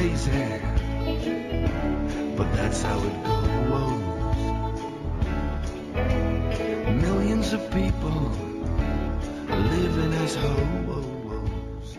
crazy, but that's how it goes. Millions of people living as ho-hos.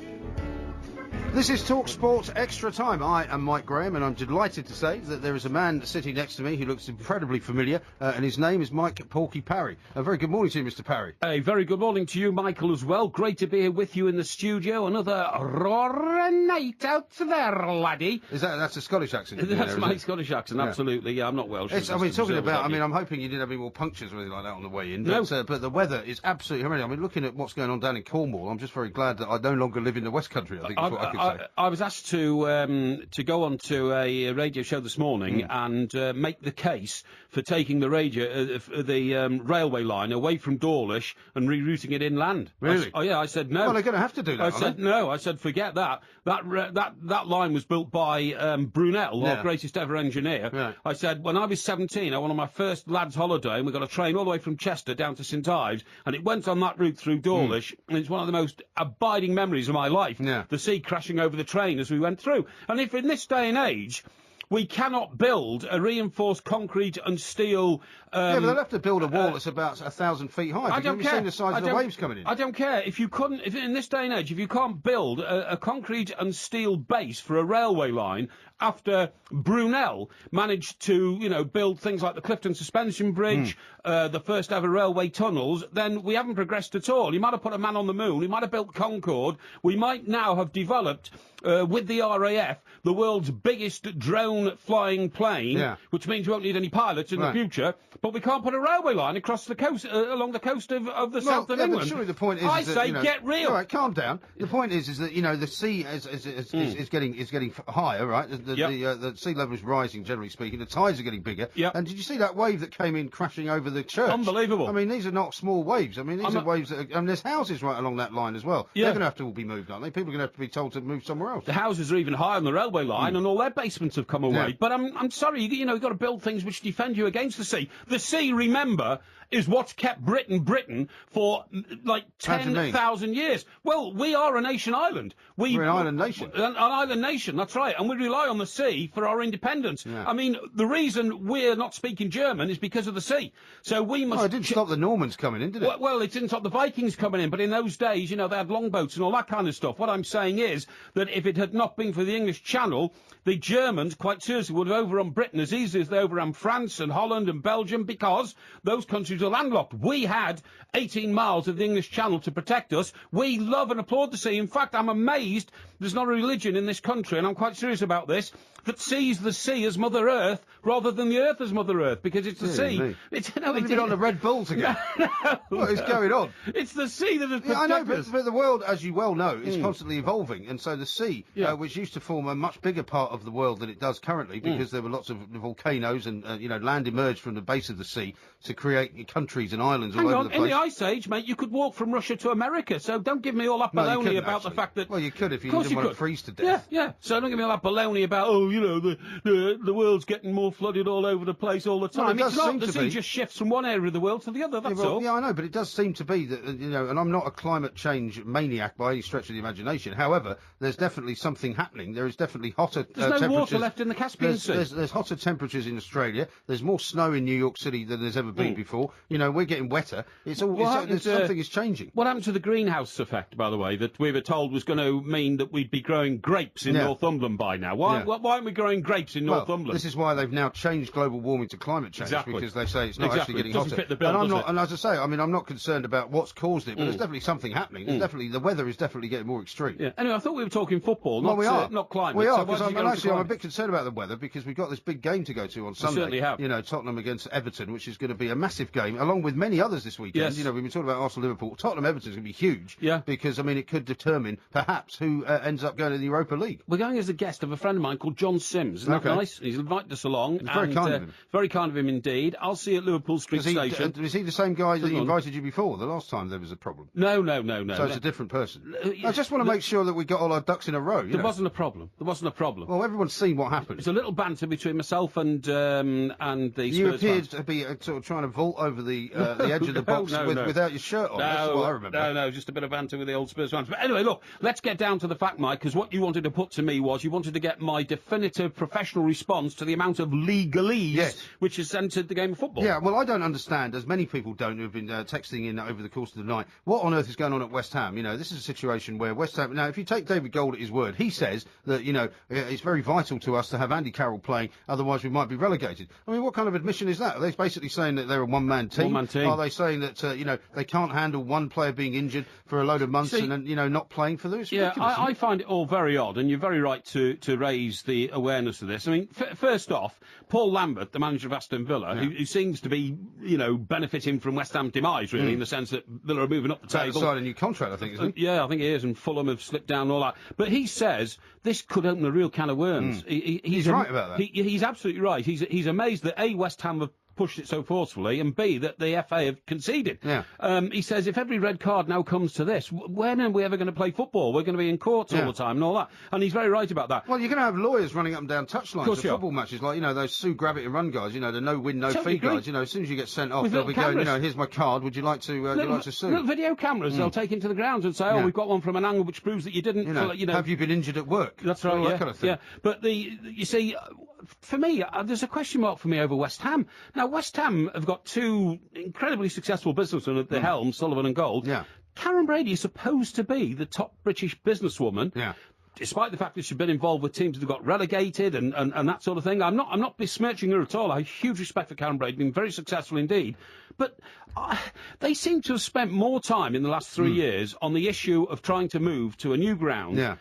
This is Talk Sports Extra Time. I am Mike Graham, and I'm delighted to say that there is a man sitting next to me who looks incredibly familiar, and his name is Mike Porky Parry. A very good morning to you, Mr. Parry. A very good morning to you, Michael, as well. Great to be here with you in the studio. Another roaring night out there, laddie. That's a Scottish accent? That's my Scottish accent, absolutely. Yeah, I'm not Welsh. I'm hoping you didn't have any more punctures or anything like that on the way in. No. But the weather is absolutely horrendous. I mean, looking at what's going on down in Cornwall, I'm just very glad that I no longer live in the West Country, I think is what I could say. I was asked to go on to a radio show this morning and make the case for taking the railway line away from Dawlish and rerouting it inland. Really? I said no. Well, they're going to have to do that. I said no. I said forget that. That line was built by Brunel, our greatest ever engineer. Yeah. I said when I was 17, I went on my first lads' holiday, and we got a train all the way from Chester down to St Ives, and it went on that route through Dawlish, and it's one of the most abiding memories of my life. Yeah. The sea crashing over the train as we went through. And if in this day and age we cannot build a reinforced concrete and steel... but they'll have to build a wall that's about 1,000 feet high. I don't care. Have you seen the size of the waves coming in? I don't care. If in this day and age, if you can't build a concrete and steel base for a railway line after Brunel managed to, build things like the Clifton Suspension Bridge, the first ever railway tunnels, then we haven't progressed at all. You might have put a man on the moon. We might have built Concorde. We might now have developed, with the RAF, the world's biggest drone flying plane, which means we won't need any pilots in the future. But we can't put a railway line across the coast, along the coast of the south of England. But surely the point is that, get real. All right, calm down. The point is that the sea is getting higher, right? The sea level is rising, generally speaking. The tides are getting bigger. Yep. And did you see that wave that came in crashing over the church? Unbelievable. I mean, these are not small waves. I mean, these are waves that are, there's houses right along that line as well. Yeah. They're going to have to all be moved, aren't they? People are going to have to be told to move somewhere else. The houses are even higher on the railway line, and all their basements have come away. Yeah. But I'm sorry, you've got to build things which defend you against the sea. The sea, remember, is what's kept Britain for like 10,000 years. Well, we are a nation island. We're an island nation. An island nation, that's right. And we rely on the sea for our independence. Yeah. I mean, the reason we're not speaking German is because of the sea. So we must... Well, it didn't stop the Normans coming in, did it? Well, it didn't stop the Vikings coming in, but in those days, they had longboats and all that kind of stuff. What I'm saying is that if it had not been for the English Channel, the Germans, quite seriously, would have overrun Britain as easily as they overran France and Holland and Belgium, because those countries are landlocked. We had 18 miles of the English Channel to protect us. We love and applaud the sea. In fact, I'm amazed there's not a religion in this country, and I'm quite serious about this, that sees the sea as Mother Earth rather than the Earth as Mother Earth, because it's the sea. It's on a Red Bull together. What is going on? It's the sea that has protected I know, us. but the world, as you well know, is constantly evolving, and so the sea, which used to form a much bigger part of the world than it does currently, because there were lots of volcanoes and land emerged from the base of the sea to create countries and islands all over the place. In the Ice Age, mate, you could walk from Russia to America, so don't give me all that baloney about the fact that... Well, you could if you didn't want to freeze to death. Yeah. So don't give me all that baloney about, the world's getting more flooded all over the place all the time. Well, it's not. The sea just shifts from one area of the world to the other, that's all. Yeah, I know, but it does seem to be that, and I'm not a climate change maniac by any stretch of the imagination. However, there's definitely something happening. There is definitely hotter temperatures. There's no water left in the Caspian Sea. There's hotter temperatures in Australia. There's more snow in New York City than there's ever been before. We're getting wetter. Something is changing. What happened to the greenhouse effect, by the way, that we were told was going to mean that we'd be growing grapes in Northumberland by now? Why aren't we growing grapes in Northumberland? This is why they've now changed global warming to climate change, because they say it's not actually getting hotter. Fit the bill, and as I say, I'm not concerned about what's caused it, but there's definitely something happening. There's definitely, the weather is definitely getting more extreme. Yeah. Anyway, I thought we were talking football, not climate. We are, because I'm a bit concerned about the weather, because we've got this big game to go to on Sunday. We certainly have. Tottenham against Everton, which is going to be a massive game, along with many others this weekend. Yes. We've been talking about Arsenal-Liverpool. Tottenham-Everton is going to be huge, because, it could determine, perhaps, who ends up going to the Europa League. We're going as a guest of a friend of mine called John Sims. Isn't that nice? He's invited us along. It's very kind of him. Very kind of him indeed. I'll see you at Liverpool Street Station. Is he the same guy that invited you before, the last time there was a problem? No. So it's a different person. I just want to make sure that we got all our ducks in in a row. There wasn't a problem. There wasn't a problem. Well, everyone's seen what happened. It's a little banter between myself and the You Spurs appeared fans. to be sort of trying to vault over the edge of the box without your shirt on. That's what I remember. No, just a bit of banter with the old Spurs fans. But anyway, look, let's get down to the fact, Mike, because what you wanted to put to me was you wanted to get my definitive professional response to the amount of legalese which has entered the game of football. Yeah, well, I don't understand, as many people don't who have been texting in over the course of the night, what on earth is going on at West Ham? You know, this is a situation where West Ham... Now, if you take David Gold at his word, he says that, you know, it's very vital to us to have Andy Carroll playing, otherwise we might be relegated. I mean, what kind of admission is that? Are they basically saying that they're a one-man team? One-man team. Are they saying that, you know, they can't handle one player being injured for a load of months and then, you know, not playing for them? It's ridiculous. I find it all very odd, and you're very right to raise the awareness of this. I mean, first off, Paul Lambert, the manager of Aston Villa, who seems to be, you know, benefiting from West Ham's demise, really, in the sense that Villa are moving up the table. Signed a new contract, I think, isn't he? Yeah, I think he is, and Fulham have slipped down and all that. But he says this could open a real can of worms. He's right about that. He's absolutely right. He's amazed that A, West Ham have pushed it so forcefully, and B, that the FA have conceded. Yeah. He says if every red card now comes to this, when are we ever going to play football? We're going to be in courts all the time and all that. And he's very right about that. Well, you're going to have lawyers running up and down touchlines of football matches, like, you know, those Sue Gravitt and Run guys, you know, the no-win, no-fee guys. You know, as soon as you get sent off, they'll be going, you know, here's my card, would you like to sue? Little video cameras they'll take into the grounds and say, we've got one from an angle which proves that you didn't. Have you been injured at work? That's right, that kind of thing. Yeah, but you see, for me, there's a question mark for me over West Ham. Now, West Ham have got two incredibly successful businessmen at the helm, Sullivan and Gold. Yeah. Karen Brady is supposed to be the top British businesswoman. Yeah. Despite the fact that she's been involved with teams that have got relegated and that sort of thing. I'm not besmirching her at all. I have huge respect for Karen Brady, been very successful indeed. But they seem to have spent more time in the last 3 years on the issue of trying to move to a new ground. Yeah.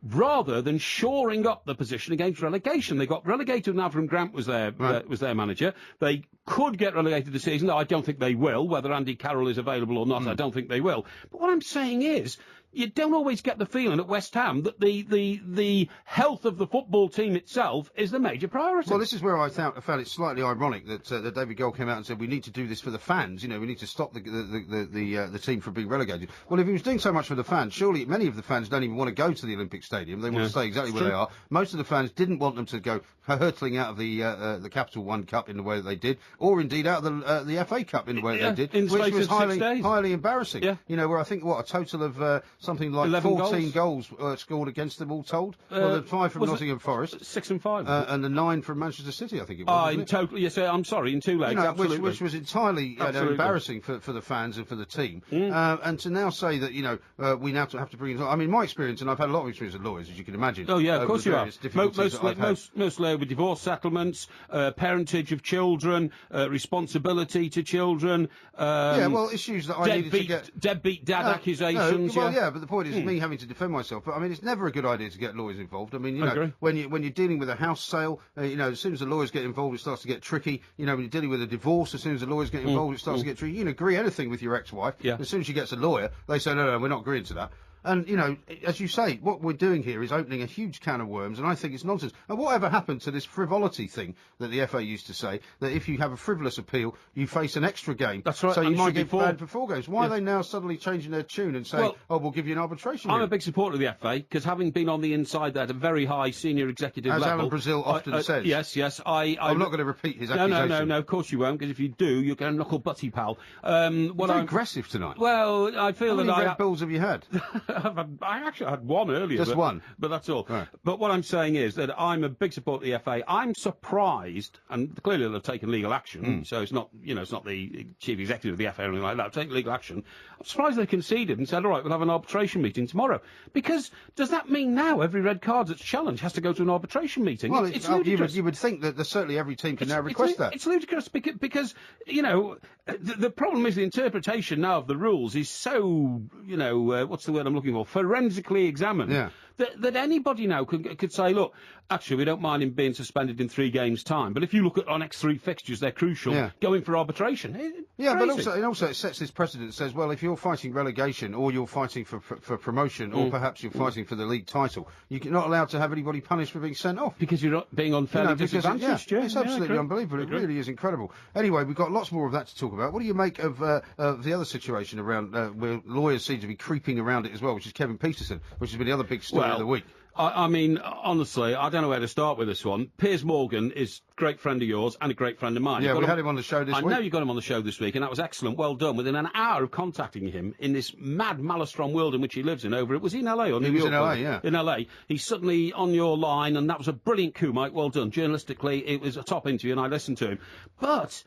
Rather than shoring up the position against relegation. They got relegated when Avram Grant was their manager. They could get relegated this season. I don't think they will. Whether Andy Carroll is available or not, I don't think they will. But what I'm saying is, you don't always get the feeling at West Ham that the health of the football team itself is the major priority. Well, this is where I found it slightly ironic that David Gold came out and said we need to do this for the fans. You know, we need to stop the team from being relegated. Well, if he was doing so much for the fans, surely many of the fans don't even want to go to the Olympic Stadium. They want to stay exactly where they are. Most of the fans didn't want them to go hurtling out of the Capital One Cup in the way that they did, or indeed out of the FA Cup in the way that they did, which was highly embarrassing. Yeah. You know, where I think a total of something like 14 goals scored against them all told. Well, the 5 from Nottingham Forest, 6 and 5, and the 9 from Manchester City, I think it was. In total, yes. I'm sorry, in 2 legs, you know, absolutely. which was entirely embarrassing for the fans and for the team. And to now say that we now have to bring in. I mean, my experience, and I've had a lot of experience with lawyers, as you can imagine. Oh yeah, of course you have. Mostly with divorce settlements, parentage of children, responsibility to children. Issues that I needed to get. Deadbeat dad accusations. But the point is me having to defend myself. But I mean, it's never a good idea to get lawyers involved. I mean, when you're dealing with a house sale, as soon as the lawyers get involved, it starts to get tricky. You know, when you're dealing with a divorce, as soon as the lawyers get involved, it starts to get tricky. You can agree anything with your ex-wife. Yeah. As soon as she gets a lawyer, they say, no, we're not agreeing to that. And, as you say, what we're doing here is opening a huge can of worms, and I think it's nonsense. And whatever happened to this frivolity thing that the FA used to say, that if you have a frivolous appeal, you face an extra game. That's right. So you might get banned for 4 games. Why are they now suddenly changing their tune and saying, we'll give you an arbitration? I'm a big supporter of the FA, because having been on the inside there at a very high senior executive level... As Alan Brazil often says. Yes. I'm not going to repeat his accusation. No, of course you won't, because if you do, you're going to knuckle butty, pal. Very aggressive tonight. Well, I feel How many Red Bulls have you had? I actually had one earlier. Just one? But that's all. Right. But what I'm saying is that I'm a big supporter of the FA. I'm surprised, and clearly they've taken legal action, so it's not the chief executive of the FA or anything like that. They've taken legal action. I'm surprised they conceded and said, all right, we'll have an arbitration meeting tomorrow. Because does that mean now every red card that's challenged has to go to an arbitration meeting? Well, it's ludicrous. You would think that certainly every team can now request that. It's ludicrous because the problem is the interpretation now of the rules is so, what's the word I'm looking for? Forensically examined. Yeah. That anybody now could say, look, actually, we don't mind him being suspended in 3 games' time, but if you look at our next 3 fixtures, they're crucial, going for arbitration. Yeah, but also it sets this precedent that says, well, if you're fighting relegation or you're fighting for promotion or perhaps you're fighting for the league title, you're not allowed to have anybody punished for being sent off. Because you're not being unfairly disadvantaged. It's absolutely unbelievable. It really is incredible. Anyway, we've got lots more of that to talk about. What do you make of the other situation around where lawyers seem to be creeping around it as well, which is Kevin Peterson, which has been the other big story of the week? I mean, honestly, I don't know where to start with this one. Piers Morgan is a great friend of yours and a great friend of mine. Yeah, we had him on the show this week. I know you got him on the show this week, and that was excellent. Well done. Within an hour of contacting him in this mad Malastron world in which he lives in was he in LA or New York? He was in LA, yeah. In LA. He's suddenly on your line, and that was a brilliant coup, Mike. Well done. Journalistically, it was a top interview, and I listened to him. But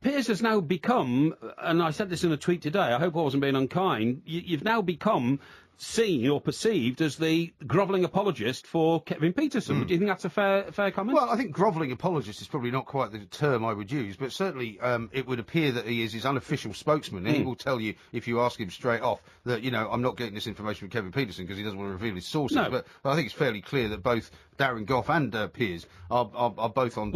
Piers has now become, and I said this in a tweet today, I hope I wasn't being unkind, you've now become seen or perceived as the grovelling apologist for Kevin Peterson. Do you think that's a fair comment? Well, I think grovelling apologist is probably not quite the term I would use, but certainly it would appear that he is his unofficial spokesman, and he will tell you, if you ask him straight off, that, I'm not getting this information from Kevin Peterson because he doesn't want to reveal his sources. No. But I think it's fairly clear that both Darren Gough and Piers are both on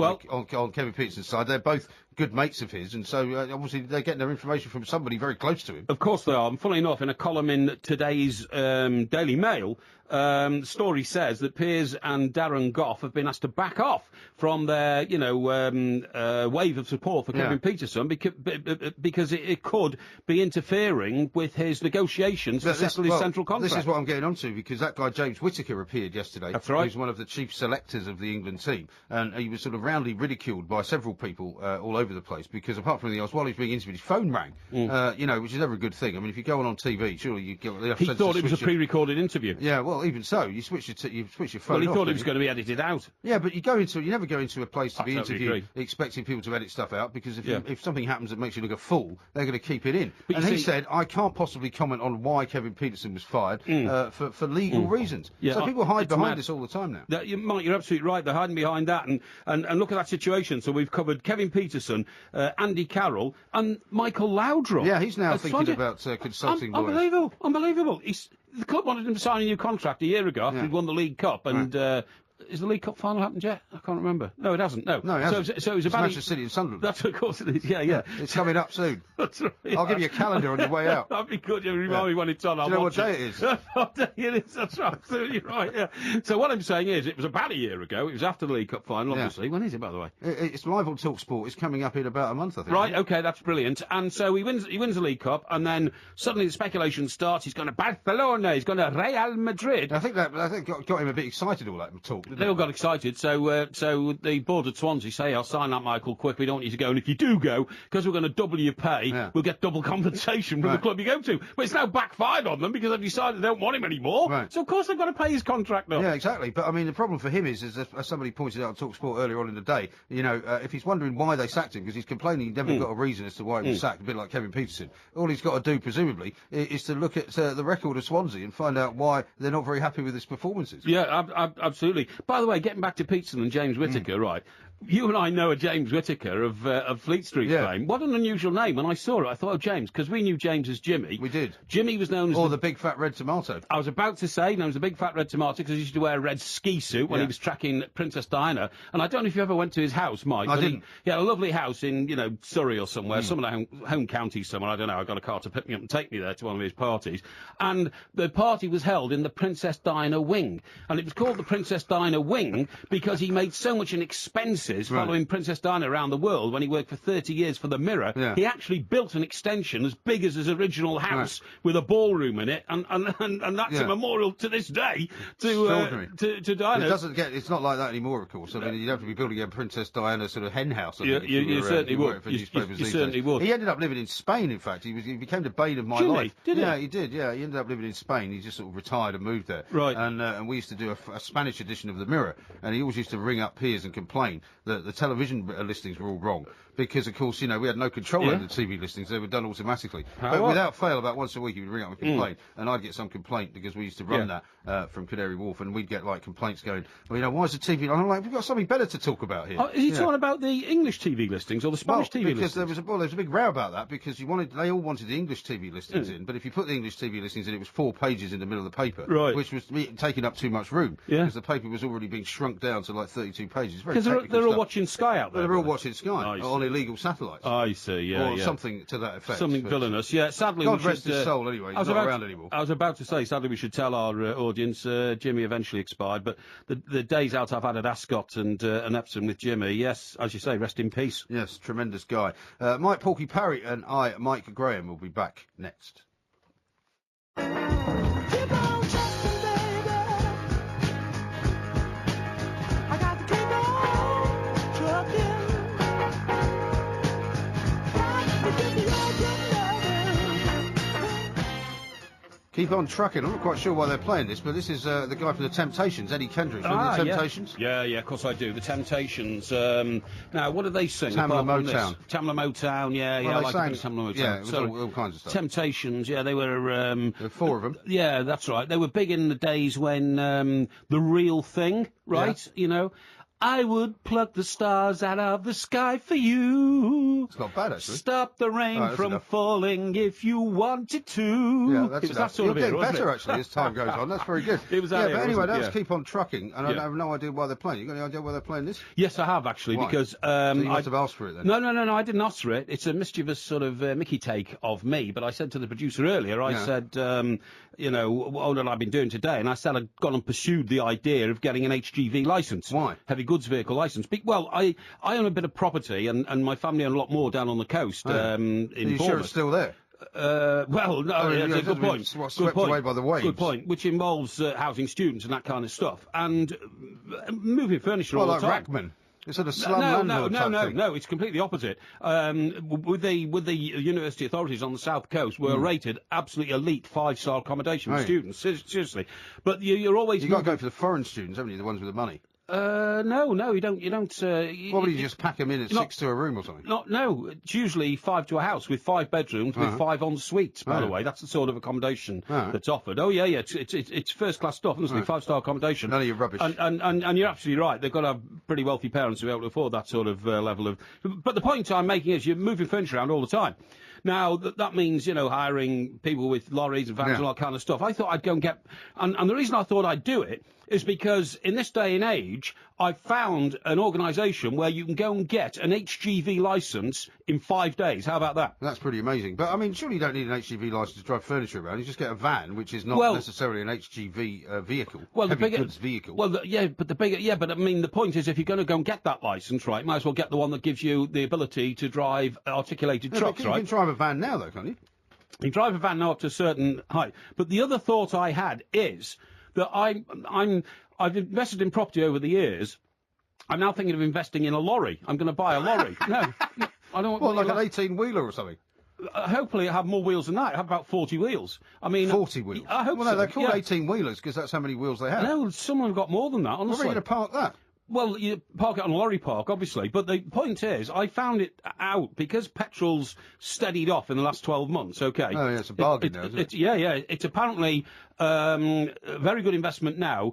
Kevin Peterson's side. They're both good mates of his, and so obviously they're getting their information from somebody very close to him. Of course they are. And funnily enough, in a column in today's Daily Mail, the story says that Piers and Darren Gough have been asked to back off from their, wave of support for Kevin Peterson because it could be interfering with his negotiations for settling his central contract. This is what I'm getting onto, because that guy James Whittaker appeared yesterday. That's right. He's one of the chief selectors of the England team, and he was sort of roundly ridiculed by several people all over the place because apart from while he was being interviewed, his phone rang. Which is never a good thing. I mean, if you go on TV, surely you get the He thought it was a pre-recorded interview. Yeah, well, even so, you switch your phone off. Well, he thought it it was going to be edited out. Yeah, but you never go into a place to be interviewed expecting people to edit stuff out, because if something happens that makes you look a fool, they're going to keep it in. But and he said, I can't possibly comment on why Kevin Peterson was fired for legal reasons. Yeah, so people hide behind this all the time now. Mike, you're absolutely right. They're hiding behind that, and look at that situation. So we've covered Kevin Peterson, Andy Carroll, and Michael Laudrup. Yeah, he's now thinking about consulting lawyers. Unbelievable. The club wanted him to sign a new contract a year ago after he'd won the League Cup, and is the League Cup final happened yet? I can't remember. No, it hasn't. No, it hasn't. So it was about Manchester City and Sunderland. That's of course it is. Yeah. It's coming up soon. That's right. I'll give you a calendar on your way out. That'd be good. You remind me when it's on. Do you know what day it is? What day it is? That's absolutely right. Yeah. So what I'm saying is, it was about a year ago. It was after the League Cup final, obviously. When is it, by the way? It's live on TalkSport. It's coming up in about a month, I think. Right. Okay, that's brilliant. And so he wins the League Cup, and then suddenly the speculation starts. He's going to Barcelona. He's going to Real Madrid. I think got him a bit excited. All that talk. They all got excited. So the board at Swansea say, "I'll sign that, Michael, quick. We don't want you to go. And if you do go, because we're going to double your pay, we'll get double compensation from the club you go to." But it's now backfired on them because they've decided they don't want him anymore. Right. So of course they've got to pay his contract up. Yeah, exactly. But I mean, the problem for him is as somebody pointed out on TalkSport earlier on in the day, if he's wondering why they sacked him, because he's complaining he never got a reason as to why he was sacked, a bit like Kevin Peterson. All he's got to do, presumably, is to look at the record of Swansea and find out why they're not very happy with his performances. Yeah, absolutely. By the way, getting back to Peterson and James Whittaker, right? You and I know a James Whittaker of Fleet Street fame. What an unusual name. When I saw it, I thought, James, because we knew James as Jimmy. We did. Jimmy was known as... the big fat red tomato. I was about to say, known as the big fat red tomato, because he used to wear a red ski suit when he was tracking Princess Diana. And I don't know if you ever went to his house, Mike. I didn't. He had a lovely house in, Surrey or somewhere, some of the home counties somewhere. I don't know. I got a car to pick me up and take me there to one of his parties. And the party was held in the Princess Diana wing. And it was called the Princess Diana wing because he made so much in expenses following Princess Diana around the world when he worked for 30 years for the Mirror. Yeah. He actually built an extension as big as his original house with a ballroom in it, and that's a memorial to this day to Diana. It's not like that anymore, of course. I mean, you'd have to be building a Princess Diana sort of hen house. You certainly would. You certainly would. He ended up living in Spain, in fact. He became the bane of my life. Did he? Yeah, he did. Yeah, he ended up living in Spain. He just sort of retired and moved there. Right. And we used to do a Spanish edition of the Mirror, and he always used to ring up Piers and complain that the television listings were all wrong. Because, of course, we had no control over the TV listings. They were done automatically. But without fail, about once a week, he would ring up and complain. And I'd get some complaint because we used to run that from Canary Wharf, and we'd get, complaints going, why is the TV... And I'm like, we've got something better to talk about here. Oh, is he talking about the English TV listings or the Spanish TV listings? Because there was a big row about that, because they all wanted the English TV listings in, but if you put the English TV listings in, it was 4 pages in the middle of the paper, which was taking up too much room, because the paper was already being shrunk down to 32 pages. Because they're all watching Sky out there. They're all watching Sky on illegal satellites. I see, or something to that effect. Something villainous, Sadly, God rest his soul, anyway. He's not around anymore. I was about to say, sadly, we should tell our audience, Jimmy eventually expired, but the days out I've had at Ascot and Epsom with Jimmy, yes, as you say, rest in peace. Yes, tremendous guy. Mike Porky Parry and Mike Graham, will be back next. Keep on trusting, baby. Keep on trucking. I'm not quite sure why they're playing this, but this is the guy from the Temptations, Eddie Kendricks. Remember the Temptations? Yeah, of course I do. The Temptations. Now, what do they sing? Tamla Motown. Tamla Motown, yeah, Well, I like Tamla Motown. Yeah, it was all kinds of stuff. Temptations, yeah, they were... There were 4 of them. Yeah, that's right. They were big in the days when The Real Thing, right? Yeah. You know, I would pluck the stars out of the sky for you. It's not bad, actually. Stop the rain from falling if you wanted to. Yeah, that's it was that sort You're of getting era, better, wasn't actually, as time goes on. That's very good. It was that but era, anyway, wasn't it? let's keep on trucking, and I have no idea why they're playing. You got any idea why they're playing this? Yes, I have, actually, Why? because... So you must have asked for it, then. No, I didn't ask for it. It's a mischievous sort of Mickey take of me, but I said to the producer earlier, I said, you know, what have I been doing today? And I said I'd gone and pursued the idea of getting an HGV licence. Why? Heavy goods vehicle licence. Well, I own a bit of property, and my family own a lot more down on the coast, in Are you Bournemouth. sure it's still there? Well, no, it's a good point. Swept away by the waves. Good point, which involves housing students and that kind of stuff. And moving furniture all the time. Like Rackman. It's sort of slum landlord type thing. No, it's completely opposite. With the university authorities on the south coast were rated absolutely elite 5-star accommodation for students. Seriously, but you're always got to go for the foreign students, haven't you? The ones with the money. No, you don't. What would you just pack them in at 6 to a room or something? No, it's usually 5 to a house with 5 bedrooms with 5 en suites. By the way, that's the sort of accommodation that's offered. Oh yeah, it's first class stuff, honestly. 5-star accommodation. None of your rubbish. And you're absolutely right. They've got to have pretty wealthy parents to be able to afford that sort of level of. But the point I'm making is you're moving furniture around all the time. Now, that means, you know, hiring people with lorries and vans and all that kind of stuff. I thought I'd go and get... And the reason I thought I'd do it is because in this day and age, I found an organisation where you can go and get an HGV licence in 5 days. How about that? That's pretty amazing. But, I mean, surely you don't need an HGV licence to drive furniture around. You just get a van, which is not necessarily an HGV vehicle. Well, heavy goods vehicle. Well, but I mean, the point is, if you're going to go and get that licence, right, might as well get the one that gives you the ability to drive articulated trucks, right? You can drive a van now, though, can't you? You can drive a van now up to a certain height. But the other thought I had is that I've invested in property over the years. I'm now thinking of investing in a lorry. I'm going to buy a lorry. No, I don't want... Well, like an 18-wheeler or something? Hopefully it'll have more wheels than that. It'll have about 40 wheels. I mean... 40 wheels? I hope so. Well, no, they're called 18-wheelers because that's how many wheels they have. No, some have got more than that, honestly. Where are you going to park that? Well, you park it on a lorry park, obviously. But the point is, I found it out because petrol's steadied off in the last 12 months, okay? Oh, yeah, it's a bargain now, isn't it? Yeah. It's apparently a very good investment now.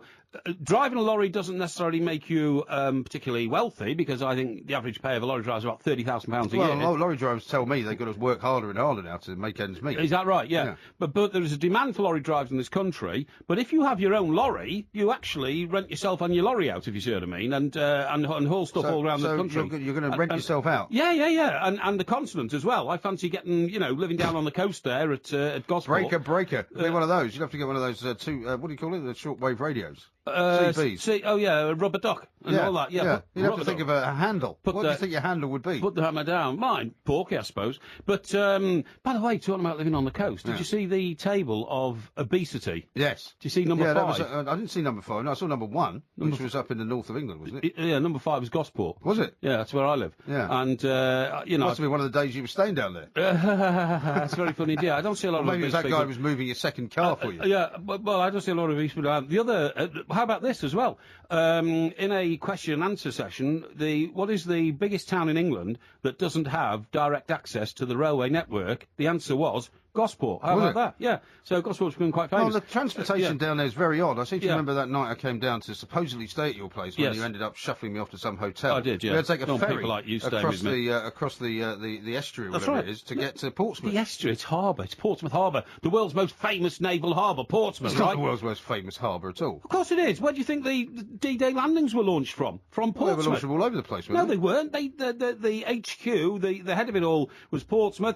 Driving a lorry doesn't necessarily make you particularly wealthy, because I think the average pay of a lorry driver is about £30,000 a year. Well, lorry drivers tell me they've got to work harder and harder now to make ends meet. Is that right? Yeah. But there is a demand for lorry drivers in this country. But if you have your own lorry, you actually rent yourself and your lorry out, if you see what I mean, and haul stuff all around the country. So you're going to rent yourself out? Yeah. And the continent as well. I fancy getting, living down on the coast there at Gosport. Breaker. Be one of those. You'd have to get one of those what do you call it? The shortwave radios. CBs. Rubber duck and all that. Yeah. You'd have to think of a handle. What do you think your handle would be? Put the hammer down. Mine, porky, I suppose. But by the way, talking about living on the coast, did you see the table of obesity? Yes. Did you see number 5? I didn't see number 5. No, I saw number 1, which was up in the north of England, wasn't it? Yeah, number 5 was Gosport. Was it? Yeah, that's where I live. Yeah. And must have been one of the days you were staying down there. That's very funny. Yeah, I don't see a lot of maybe obese that people. guy was moving your second car for you. Yeah, well, I don't see a lot of obese people. The other, how about this as well? In a question and answer session, what is the biggest town in England that doesn't have direct access to the railway network? The answer was Gosport. How about that? Yeah. So Gosport's been quite famous. Well, the transportation down there is very odd. I seem to remember that night I came down to supposedly stay at your place when you ended up shuffling me off to some hotel. I did, yeah. We had to take a ferry people like you across the estuary or whatever it is to get to Portsmouth. The estuary, it's harbour. It's Portsmouth Harbour. The world's most famous naval harbour, Portsmouth, It's not the world's most famous harbour at all. Of course it is. Where do you think the D-Day landings were launched from? From Portsmouth. Well, they were launched from all over the place, weren't they? No, they weren't. The HQ, the head of it all was Portsmouth.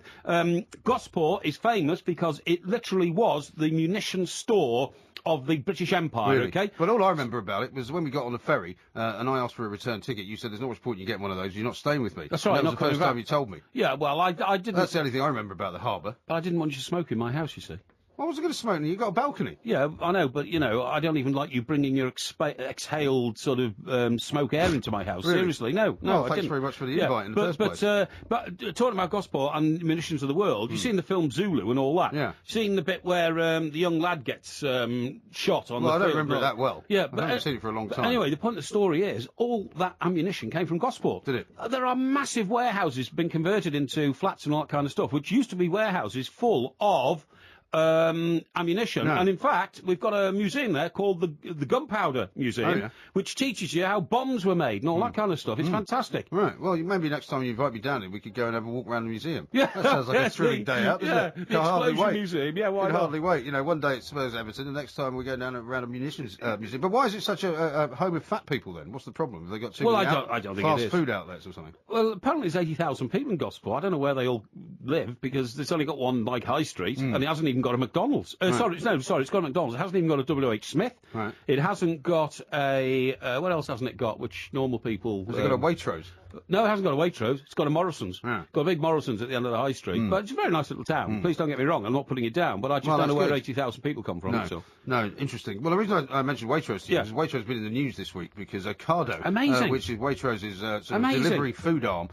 Gosport is famous because it literally was the munitions store of the British Empire, really? Okay? But all I remember about it was when we got on the ferry and I asked for a return ticket, you said there's not much point in you getting one of those, you're not staying with me. That's right. And that was the first time you told me. Yeah, well, I didn't... That's the only thing I remember about the harbour. But I didn't want you to smoke in my house, you see. Why was I going to smoke? You've got a balcony. Yeah, I know, but, I don't even like you bringing your exhaled sort of smoke air into my house. Really? Seriously, no, Well, I thanks didn't. very much for the invite in the first place. But talking about gospel and munitions of the world, you've seen the film Zulu and all that. Yeah. Seen the bit where the young lad gets shot on the I don't field? remember it that well. Yeah, but I haven't seen it for a long time. Anyway, the point of the story is all that ammunition came from Gosport. Did it? There are massive warehouses been converted into flats and all that kind of stuff, which used to be warehouses full of ammunition. No. And in fact, we've got a museum there called the Gunpowder Museum, which teaches you how bombs were made and all that kind of stuff. It's fantastic. Right. Well, maybe next time you invite me down here, we could go and have a walk around the museum. Yeah. That sounds like a thrilling day out, doesn't it? The Explosion Museum. Yeah, why Can not? hardly wait. One day it's Spurs Everton, the next time we go down around a munitions museum. But why is it such a home of fat people then? What's the problem? Have they got too many I don't think it is. fast food outlets or something? Well, apparently there's 80,000 people in Gosport. I don't know where they all live because it's only got one high street and it hasn't even got a McDonald's. Sorry, it's got a McDonald's. It hasn't even got a WH Smith. Right. It hasn't got a what else hasn't it got? Which normal people? Has it got a Waitrose? No, it hasn't got a Waitrose. It's got a Morrison's. Yeah. Got a big Morrison's at the end of the high street. But it's a very nice little town. Please don't get me wrong. I'm not putting it down, but I just don't know where 80,000 people come from. No, So. no, interesting. Well, the reason I mentioned Waitrose is Waitrose has been in the news this week because Ocado, Amazing. which is Waitrose's sort of delivery food arm,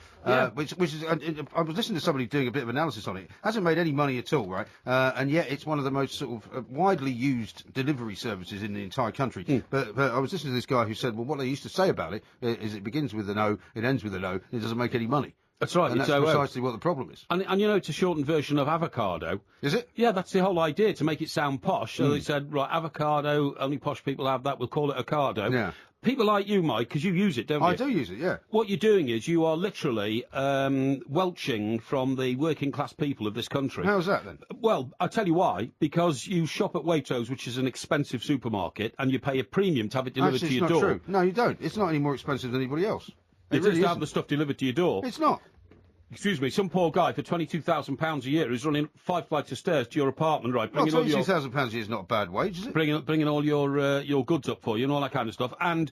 which is I was listening to somebody doing a bit of analysis on it. Hasn't made any money at all, right? And yet it's one of the most sort of widely used delivery services in the entire country. But I was listening to this guy who said, well, what they used to say about it is it begins with an O, it ends with an O, it doesn't make any money. That's right. And that's precisely what the problem is. And it's a shortened version of avocado. Is it? Yeah, that's the whole idea, to make it sound posh. So they said, right, avocado, only posh people have that, we'll call it Ocado. Yeah. People like you, Mike, because you use it, don't you? I do use it, yeah. What you're doing is you are literally welching from the working class people of this country. How's that then? Well, I'll tell you why. Because you shop at Waitrose, which is an expensive supermarket, and you pay a premium to have it delivered to your door. It's not true. No, you don't. It's not any more expensive than anybody else. It is to have the stuff delivered to your door. It's not. Excuse me, some poor guy for £22,000 a year who's running 5 flights of stairs to your apartment, right? Well, £22,000 a year is not a bad wage, is it? Bringing all your goods up for you and all that kind of stuff, and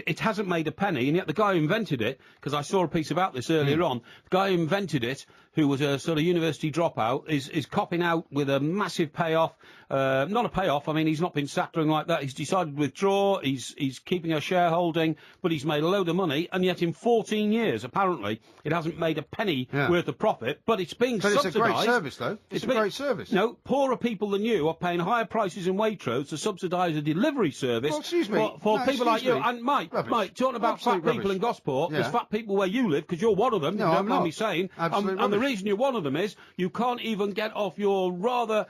it hasn't made a penny, and yet the guy who invented it, because I saw a piece about this earlier on, the guy who invented it, who was a sort of university dropout, is copping out with a massive payoff. Not a payoff, I mean, he's not been sacked or anything like that. He's decided to withdraw, he's keeping a shareholding, but he's made a load of money, and yet in 14 years, apparently, it hasn't made a penny worth of profit, but it's being subsidised. It's a great service, though. It's a great service. No, poorer people than you are paying higher prices in Waitrose to subsidise a delivery service for people like you. And Mike, talking about fat people in Gosport, there's fat people where you live, because you're one of them, no, you don't I'm mind not. me saying. Absolutely And the reason you're one of them is you can't even get off your rather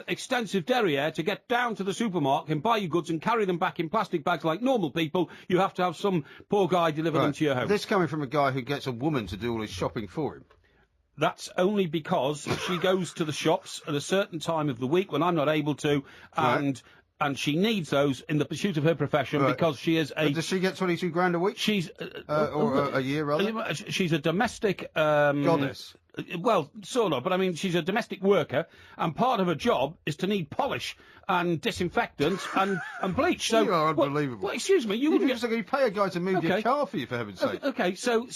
extensive derriere to get down to the supermarket and buy your goods and carry them back in plastic bags like normal people. You have to have some poor guy deliver them to your home. This coming from a guy who gets a woman to do all his shopping for him. That's only because she goes to the shops at a certain time of the week when I'm not able to, and she needs those in the pursuit of her profession because she is a... But does she get 22 grand a week? She's... or a year, rather? She's a domestic... Goddess. Well, sort of, but I mean, she's a domestic worker, and part of her job is to need polish and disinfectant and bleach. So you are unbelievable. Well, excuse me, you wouldn't get... You pay a guy to move your car for you, for heaven's sake. Okay, so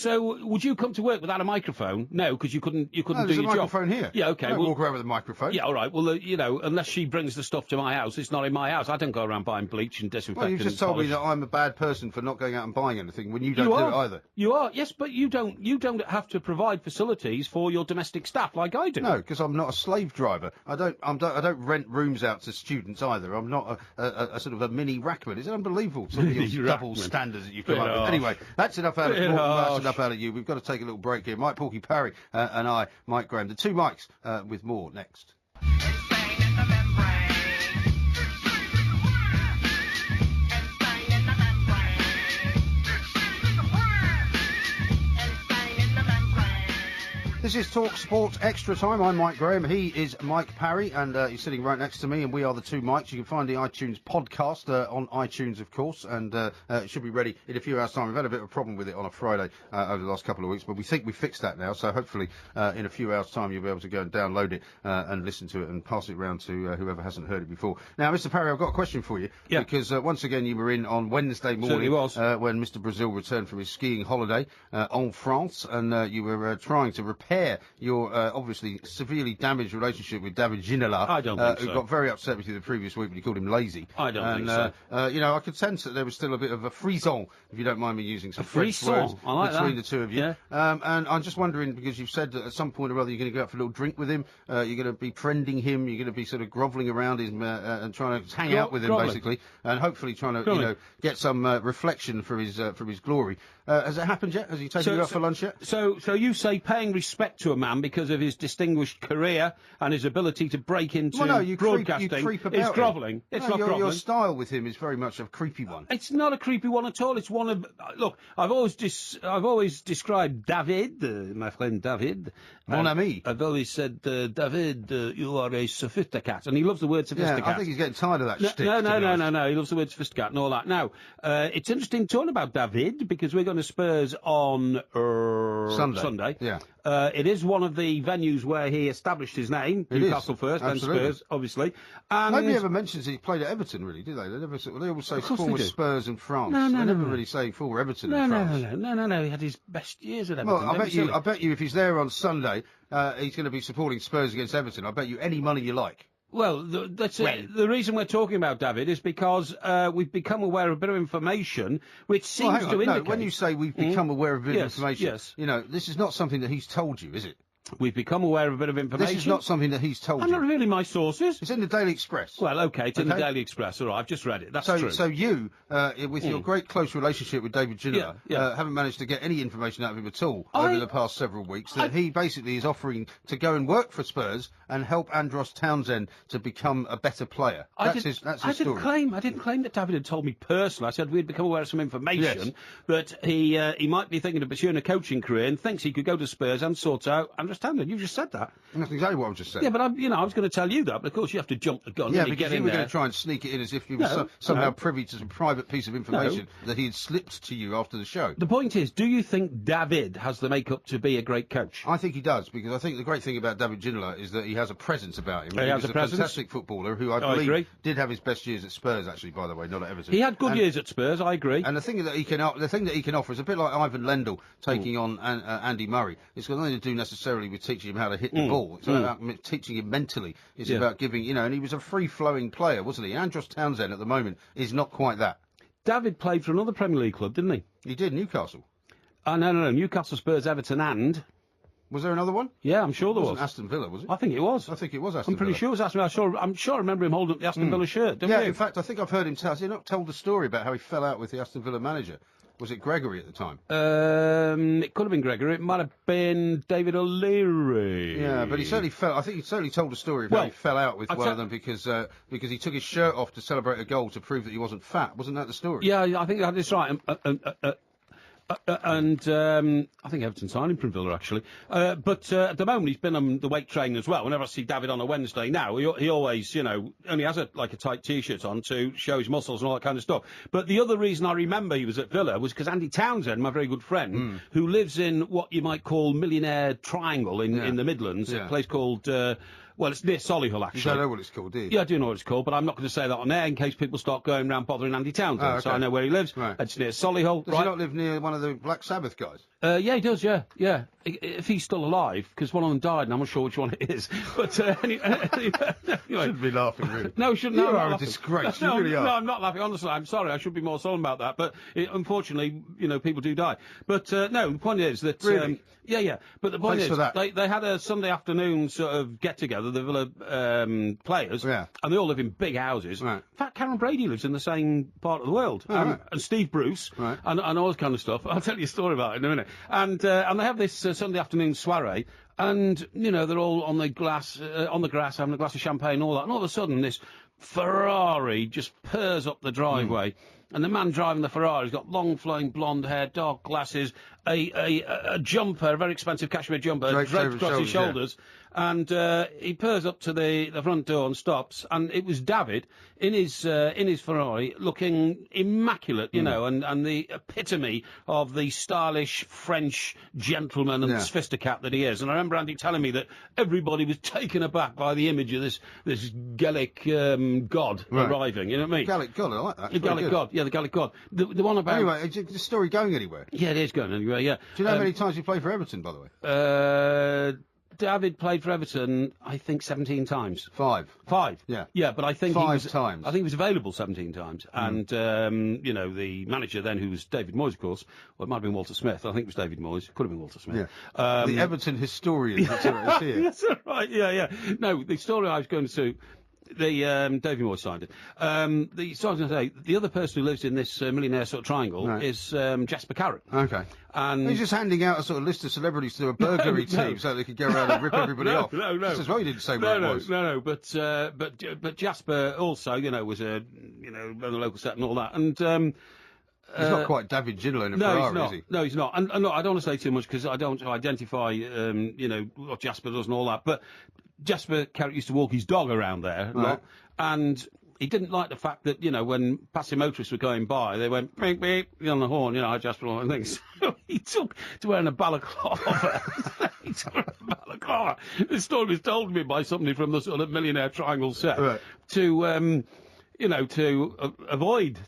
would you come to work without a microphone? No, because you couldn't do your job. There's a microphone here. Yeah, okay. I don't walk around with a microphone. Yeah, all right. Well, unless she brings the stuff to my house, it's not in my house. I don't go around buying bleach and disinfectant. Well, you just told me that I'm a bad person for not going out and buying anything when you don't do it either. You are, yes, but you don't have to provide facilities for your domestic staff like I do. No, because I'm not a slave driver. I don't rent rooms out to students either. I'm not a sort of a mini Rackman. It's unbelievable, some of your double standards that you've come up with. Anyway, that's enough out of you. We've got to take a little break here. Mike Porky Parry and I, Mike Graham, the two Mikes, with more next. This is Talk Sport Extra Time. I'm Mike Graham. He is Mike Parry, and he's sitting right next to me, and we are the two Mikes. You can find the iTunes podcast on iTunes, of course, and it should be ready in a few hours' time. We've had a bit of a problem with it on a Friday over the last couple of weeks, but we think we fixed that now, so hopefully in a few hours' time you'll be able to go and download it and listen to it and pass it around to whoever hasn't heard it before. Now, Mr. Parry, I've got a question for you, because once again you were in on Wednesday morning when Mr. Brazil returned from his skiing holiday en France, and you were trying to repair repair your obviously severely damaged relationship with David Ginola. I don't think so. Who got very upset with you the previous week when you called him lazy. I don't think so. I could sense that there was still a bit of a frisson, if you don't mind me using some French words I like between that. the two of you. Yeah. And I'm just wondering, because you've said that at some point or other you're going to go out for a little drink with him, you're going to be friending him, you're going to be sort of grovelling around him and trying to hang out with him, basically, and hopefully trying to get some reflection from his glory. Has it happened yet? Has he taken you out for lunch yet? So you say paying respect to a man because of his distinguished career and his ability to break into broadcasting is grovelling. It's not grovelling. Your style with him is very much a creepy one. It's not a creepy one at all. It's one of look. I've always described David, my friend David, mon ami. I've always said, David, you are a sophisticat, and he loves the word sophisticat. Yeah, I think he's getting tired of that shtick. No. He loves the word sophisticat and all that. Now, it's interesting talking about David because we're going to Spurs on Sunday. Yeah. It is one of the venues where he established his name. Newcastle first, then Spurs, obviously. And nobody ever mentions he played at Everton, really, do they? They always say former Spurs in France. No, they never really say former Everton in France. No. He had his best years at Everton. Well, I bet you if he's there on Sunday, he's going to be supporting Spurs against Everton. I bet you any money you like. Well, that's it. The reason we're talking about David is because we've become aware of a bit of information which seems to indicate... No, when you say we've become aware of a bit of information, yes. You know, this is not something that he's told you, is it? We've become aware of a bit of information. This is not something that he's told you. I'm not revealing my sources. It's in the Daily Express. Well, OK, it's in the Daily Express. All right, I've just read it. That's true. So you, with your great close relationship with David Ginola, haven't managed to get any information out of him at all over the past several weeks. That he basically is offering to go and work for Spurs and help Andros Townsend to become a better player. That's his story. I didn't claim that David had told me personally. I said we'd become aware of some information that he might be thinking of pursuing a coaching career and thinks he could go to Spurs and sort out Andros Townsend. You just said that. That's exactly what I've just said. Yeah, but I was going to tell you that, but of course you have to jump the gun. Yeah, and because you were going to try and sneak it in as if you were somehow privy to some private piece of information that he had slipped to you after the show. The point is, do you think David has the makeup to be a great coach? I think he does, because I think the great thing about David Ginola is that he has a presence about him. He has a fantastic footballer who I believe did have his best years at Spurs, actually, by the way, not at Everton. He had good years at Spurs, I agree. And the thing that he can offer is a bit like Ivan Lendl taking on Andy Murray. It's got nothing to do necessarily with teaching him how to hit the ball. It's about teaching him mentally. It's about giving, and he was a free-flowing player, wasn't he? Andros Townsend at the moment is not quite that. David played for another Premier League club, didn't he? He did, Newcastle. No. Newcastle, Spurs, Everton, and... Was there another one? Yeah, I'm sure there was. It wasn't Aston Villa, was it? I think it was. I think it was Aston Villa. I'm pretty sure it was Aston Villa. I'm sure I remember him holding up the Aston Villa shirt, don't you? Yeah, in fact, I think I've heard him tell... Has he not told the story about how he fell out with the Aston Villa manager? Was it Gregory at the time? It could have been Gregory. It might have been David O'Leary. Yeah, but he certainly I think he certainly told a story of how he fell out with one of them because he took his shirt off to celebrate a goal to prove that he wasn't fat. Wasn't that the story? Yeah, I think that's right. I think Everton signed him from Villa, actually. But at the moment, he's been on the weight training as well. Whenever I see David on a Wednesday now, he always, only has a tight T-shirt on to show his muscles and all that kind of stuff. But the other reason I remember he was at Villa was because Andy Townsend, my very good friend, who lives in what you might call Millionaire Triangle in the Midlands, a place called... well, it's near Solihull, actually. You don't know what it's called, do you? Yeah, I do know what it's called, but I'm not going to say that on air in case people start going around bothering Andy Townsend. Okay. So I know where he lives. Right. It's near Solihull. Does he not live near one of the Black Sabbath guys? Yeah, he does, yeah. If he's still alive, because one of them died, and I'm not sure which one it is. But anyway. Shouldn't be laughing, really. No, shouldn't. You are a disgrace. You really are. No, I'm not laughing. Honestly, I'm sorry. I should be more solemn about that. But unfortunately, people do die. But no, the point is that... Really? Yeah. But the point is, they had a Sunday afternoon sort of get-together, the Villa players, and they all live in big houses. Right. In fact, Karen Brady lives in the same part of the world. And Steve Bruce, and all this kind of stuff. I'll tell you a story about it in a minute. And they have this Sunday afternoon soiree, and, they're all on the grass having a glass of champagne and all that, and all of a sudden this Ferrari just purrs up the driveway. And the man driving the Ferrari's got long flowing blonde hair, dark glasses, a jumper, a very expensive cashmere jumper, draped across his shoulders, And he purrs up to the front door and stops, and it was David in his Ferrari, looking immaculate, you know, and the epitome of the stylish French gentleman and sophisticat that he is. And I remember Andy telling me that everybody was taken aback by the image of this Gallic god arriving. You know what I mean? Gallic god, I like that. The Gallic god, yeah, the Gallic god. The one about... Anyway, is the story going anywhere? Yeah, it is going anywhere, yeah. Do you know how many times you played for Everton, by the way? David played for Everton, I think, 17 times. 5. Yeah. Yeah, but I think times. I think he was available 17 times. And, you know, the manager then, who was David Moyes, of course, well, it might have been Walter Smith. I think it was David Moyes. Could have been Walter Smith. Yeah. The Everton historian. That's what it is here. That's right, yeah. No, the story I was going to... David Moyes signed it. So I was going to say, the other person who lives in this millionaire sort of triangle is Jasper Carrot. Okay. And he's just handing out a sort of list of celebrities to a burglary team so they could go around and rip everybody off. No. Just as well, he didn't say where it was. No. But Jasper also, you know, was on the local set and all that. And he's not quite David Ginola in a Ferrari, is he? No, he's not. And look, I don't want to say too much because I don't identify, what Jasper does and all that. But Jasper Carrot used to walk his dog around there a lot, and he didn't like the fact that, you know, when passing motorists were going by, they went beep beep on the horn, you know, Jasper and things. So he took to wearing a balaclava. This story was told to me by somebody from the sort of millionaire triangle set to avoid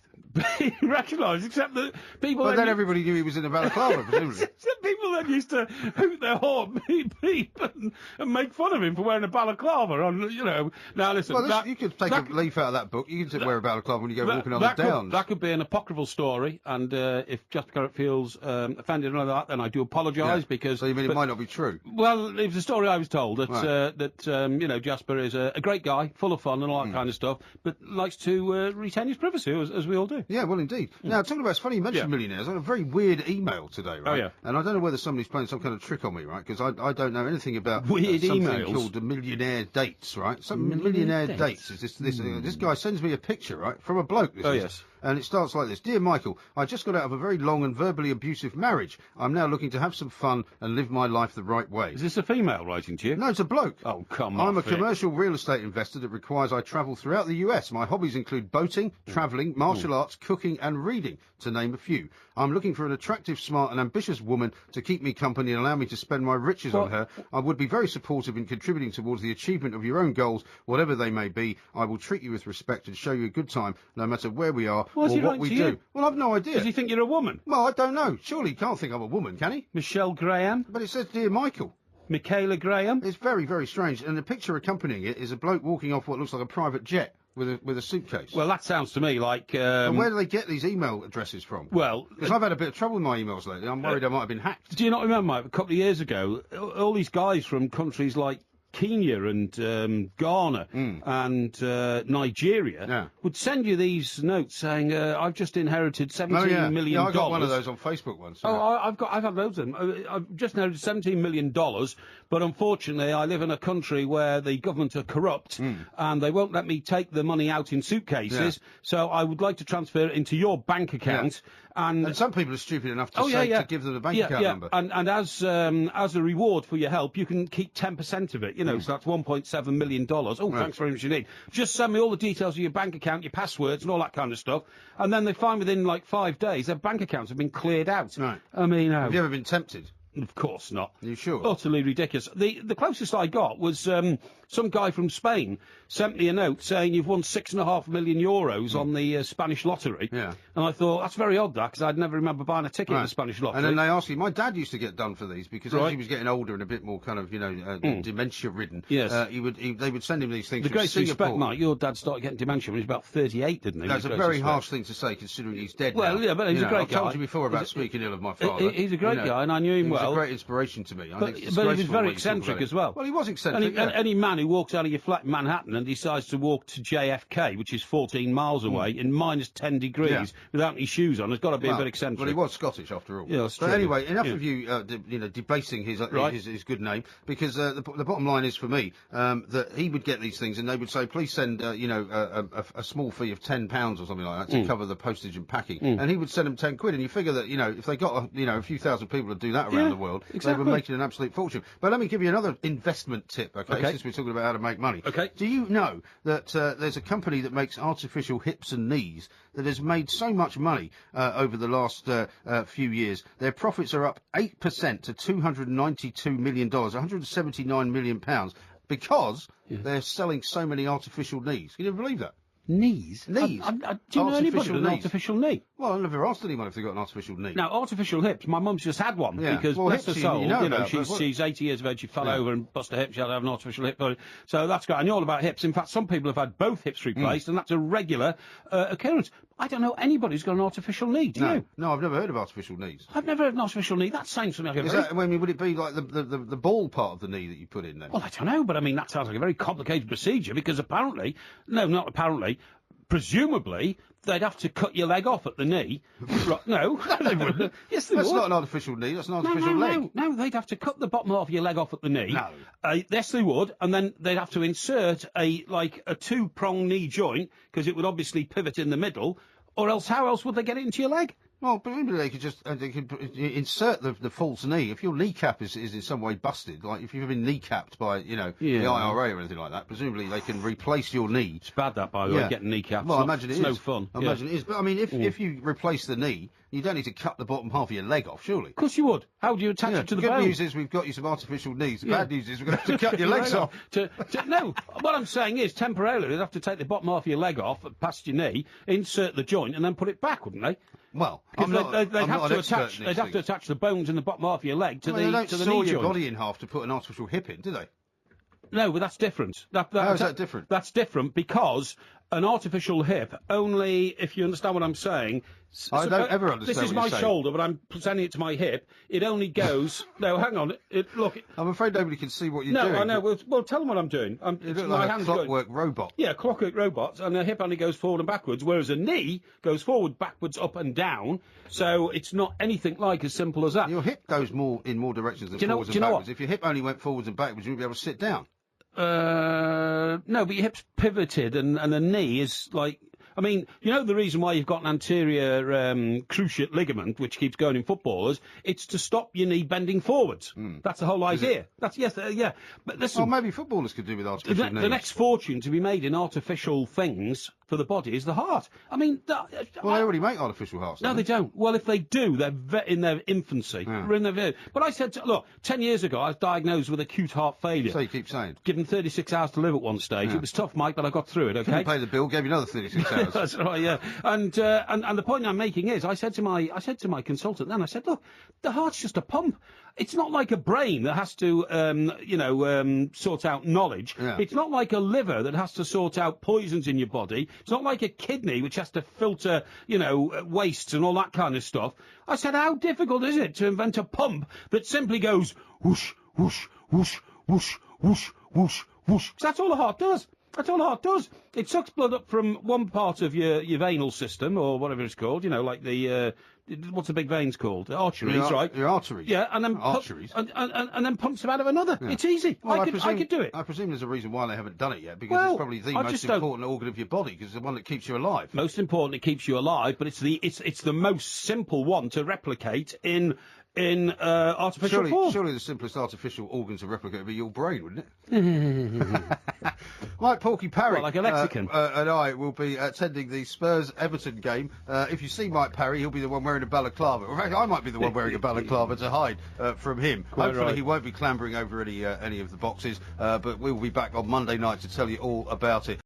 being recognised, except that people... But then everybody knew he was in a balaclava, presumably. People then used to hoot their horn, beep, beep, and make fun of him for wearing a balaclava on, you know... Now, listen... Well, you could take a leaf out of that book. You can wear a balaclava when you go walking on the downs. That could be an apocryphal story, and if Jasper Carrot feels offended or that, then I do apologise, because... So you mean it might not be true? Well, it was a story I was told, that Jasper is a great guy, full of fun and all that kind of stuff, but likes to retain his privacy, as we all do. Yeah, well, indeed. Now, talking about, it's funny you mentioned millionaires. I had a very weird email today, right? Oh, yeah. And I don't know whether somebody's playing some kind of trick on me, right? Because I don't know anything about weird something emails called the millionaire dates, right? Some millionaire dates. Is this guy sends me a picture, right, from a bloke. Yes. And it starts like this. Dear Michael, I just got out of a very long and verbally abusive marriage. I'm now looking to have some fun and live my life the right way. Is this a female writing to you? No, it's a bloke. Oh, come on. I'm a commercial real estate investor that requires I travel throughout the US. My hobbies include boating, travelling, martial arts, cooking and reading, to name a few. I'm looking for an attractive, smart and ambitious woman to keep me company and allow me to spend my riches on her. I would be very supportive in contributing towards the achievement of your own goals, whatever they may be. I will treat you with respect and show you a good time, no matter where we are or what we do. Well, I've no idea. Does he think you're a woman? Well, I don't know. Surely he can't think I'm a woman, can he? Michelle Graham? But it says, Dear Michael. Michaela Graham? It's very, very strange. And the picture accompanying it is a bloke walking off what looks like a private jet with a suitcase. Well, that sounds to me like... And where do they get these email addresses from? Well... Because I've had a bit of trouble with my emails lately. I'm worried I might have been hacked. Do you not remember, Mike, a couple of years ago, all these guys from countries like Kenya and Ghana and Nigeria would send you these notes saying, "I've just inherited $17 million." Yeah, I got one of those on Facebook once. Oh, I've had loads of them. I've just inherited $17 million, but unfortunately, I live in a country where the government are corrupt and they won't let me take the money out in suitcases. So I would like to transfer it into your bank account. And some people are stupid enough to to give them the bank account number. And as a reward for your help, you can keep 10% of it. You know, so that's $1.7 million. Oh, thanks very much indeed. Just send me all the details of your bank account, your passwords, and all that kind of stuff. And then they find within like 5 days their bank accounts have been cleared out. Right. I mean, have you ever been tempted? Of course not. Are you sure? Utterly ridiculous. The closest I got was some guy from Spain sent me a note saying you've won €6.5 million on the Spanish lottery. Yeah. And I thought, that's very odd, that, because I'd never remember buying a ticket in the Spanish lottery. And then they ask you, my dad used to get done for these because as he was getting older and a bit more kind of, dementia-ridden, they would send him these things The from greatest Singapore. respect, Mike, your dad started getting dementia when he was about 38, didn't he? That's a very harsh thing to say, considering he's dead now. Well, yeah, but he's a great guy. I've told you before about speaking ill of my father. He's a great guy, and I knew him well. He was a great inspiration to me. But he was very eccentric as well. Well, he was eccentric, Any man who walks out of your flat in Manhattan and decides to walk to JFK, which is 14 miles away, in minus 10 degrees, without any shoes on, has got to be a bit eccentric. Well, he was Scottish, after all. Yeah, that's true. But anyway, enough of you, debasing his good name, because the bottom line is for me that he would get these things and they would say, please send, a small fee of £10 or something like that to cover the postage and packing, and he would send them £10, and you figure that, if they got, a few thousand people to do that around around the world, they were making an absolute fortune. But let me give you another investment tip, okay? Since we're talking about how to make money. Okay. Do you know that there's a company that makes artificial hips and knees that has made so much money over the last few years? Their profits are up 8% to $292 million, £179 million, because they're selling so many artificial knees. Can you believe that? Knees? Knees. Do you know anybody with an artificial knee? Well, I've never asked anyone if they've got an artificial knee. Now, artificial hips, my mum's just had one, because well, bless her soul, she's 80 years of age, she fell over and busted her hip, she had to have an artificial hip. So that's great. I know all about hips. In fact, some people have had both hips replaced, and that's a regular occurrence. I don't know anybody who's got an artificial knee, do you? No, I've never heard of artificial knees. I've never heard of an artificial knee. That sounds something like would it be like the ball part of the knee that you put in then? Well, I don't know, but I mean, that sounds like a very complicated procedure, because apparently, presumably, they'd have to cut your leg off at the knee. No, they wouldn't. Yes, they would. That's not an artificial knee, that's an artificial leg. No, they'd have to cut the bottom half of your leg off at the knee. No. Yes, they would, and then they'd have to insert a two-prong knee joint, because it would obviously pivot in the middle, or else how else would they get it into your leg? Well, presumably they could just insert the false knee. If your kneecap is in some way busted, like if you've been kneecapped by, the IRA or anything like that, presumably they can replace your knee. It's bad that, by the way, getting kneecapped. Well, I imagine it is. It's no fun. I imagine it is. But I mean, if you replace the knee, you don't need to cut the bottom half of your leg off, surely. Of course you would. How do you attach it to the bone? The good news is we've got you some artificial knees. The bad news is we're going to have to cut your legs off. No, what I'm saying is temporarily they'd have to take the bottom half of your leg off, past your knee, insert the joint, and then put it back, wouldn't they? Well, they'd have to attach the bones in the bottom half of your leg to the knee joint. They don't saw your body in half to put an artificial hip in, do they? No, but that's different. How is that different? That's different because an artificial hip only, if you understand what I'm saying. I don't ever understand. This is my shoulder, but I'm presenting it to my hip. It only goes. No, hang on. Look. I'm afraid nobody can see what you're doing. No, I know. Well, tell them what I'm doing. You look like a clockwork robot. Yeah, clockwork robot, and the hip only goes forward and backwards, whereas a knee goes forward, backwards, up and down. So it's not anything like as simple as that. Your hip goes in more directions than forwards and backwards. If your hip only went forwards and backwards, you wouldn't be able to sit down. No, but your hip's pivoted, and the knee is like. I mean, you know the reason why you've got an anterior cruciate ligament, which keeps going in footballers, it's to stop your knee bending forwards. That's the whole idea. That's yeah. But listen, well, maybe footballers could do with artificial knees. The next fortune to be made in artificial things for the body is the heart. I mean, well, they already make artificial hearts. No, they don't. Well, if they do, they're in their infancy. Yeah. But I said, look, 10 years ago, I was diagnosed with acute heart failure. So you keep saying. Given 36 hours to live at one stage. It was tough, Mike, but I got through it. Okay. Couldn't pay the bill, gave you another 36 hours. That's right, yeah. And the point I'm making is, I said to my consultant then, I said, look, the heart's just a pump. It's not like a brain that has to, sort out knowledge. Yeah. It's not like a liver that has to sort out poisons in your body. It's not like a kidney which has to filter, wastes and all that kind of stuff. I said, how difficult is it to invent a pump that simply goes whoosh, whoosh, whoosh, whoosh, whoosh, whoosh, whoosh? 'Cause that's all the heart does. That's all the heart does. It sucks blood up from one part of your venal system, or whatever it's called, like the, what's the big veins called? Arteries, right? Your arteries. Yeah, and then arteries. And then pumps them out of another. Yeah. It's easy. Well, I could do it. I presume there's a reason why they haven't done it yet, because it's probably the most important organ of your body, because it's the one that keeps you alive. Most important, it keeps you alive, but it's the most simple one to replicate in artificial form. Surely the simplest artificial organ to replicate would be your brain, wouldn't it? Mike Porky Parry, like a lexicon, and I will be attending the Spurs-Everton game. If you see Mike Parry, he'll be the one wearing a balaclava. In fact, I might be the one wearing a balaclava to hide from him. Hopefully he won't be clambering over any of the boxes, but we will be back on Monday night to tell you all about it.